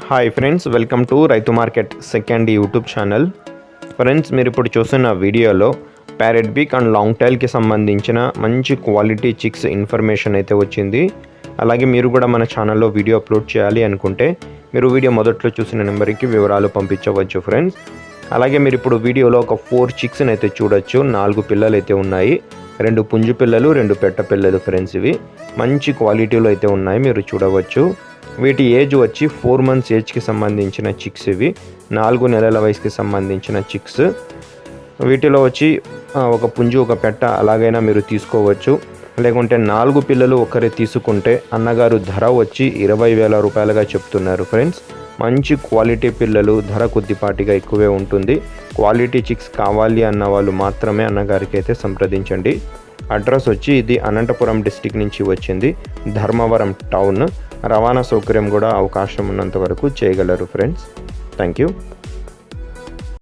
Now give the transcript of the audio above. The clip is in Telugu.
హాయ్ ఫ్రెండ్స్, వెల్కమ్ టు రైతు market second YouTube channel. Friends, మీరు ఇప్పుడు చూస్తున్న వీడియోలో ప్యారెట్ బీక్ అండ్ లాంగ్ టైల్కి సంబంధించిన మంచి క్వాలిటీ చిక్స్ ఇన్ఫర్మేషన్ అయితే వచ్చింది. అలాగే మీరు కూడా మన ఛానల్లో వీడియో అప్లోడ్ చేయాలి అనుకుంటే మీరు వీడియో మొదట్లో చూసిన నెంబర్కి వివరాలు పంపించవచ్చు ఫ్రెండ్స్. అలాగే మీరు ఇప్పుడు వీడియోలో ఒక 4 చిక్స్ని అయితే చూడొచ్చు. 4 పిల్లలు అయితే ఉన్నాయి, 2 పుంజు పిల్లలు, 2 పెట్ట పిల్లలు ఫ్రెండ్స్. ఇవి మంచి క్వాలిటీలో అయితే ఉన్నాయి, మీరు చూడవచ్చు. వీటి ఏజ్ వచ్చి 4 months ఏజ్కి సంబంధించిన చిక్స్. ఇవి 4 నెలల వయసుకి సంబంధించిన చిక్స్. వీటిలో వచ్చి ఒక పుంజు ఒక పెట్ట అలాగైనా మీరు తీసుకోవచ్చు. లేకుంటే 4 పిల్లలు ఒకరే తీసుకుంటే అన్నగారు ధర వచ్చి 20,000 రూపాయలుగా చెప్తున్నారు ఫ్రెండ్స్. మంచి క్వాలిటీ పిల్లలు, ధర కొద్దిపాటిగా ఎక్కువే ఉంటుంది. క్వాలిటీ చిక్స్ కావాలి అన్న వాళ్ళు మాత్రమే అన్నగారికి అయితే సంప్రదించండి. అడ్రస్ వచ్చి ఇది అనంతపురం డిస్టిక్ నుంచి వచ్చింది, ధర్మవరం టౌన్. రవాణా సౌకర్యం కూడా అవకాశం ఉన్నంత వరకు చేయగలరు ఫ్రెండ్స్. Thank you.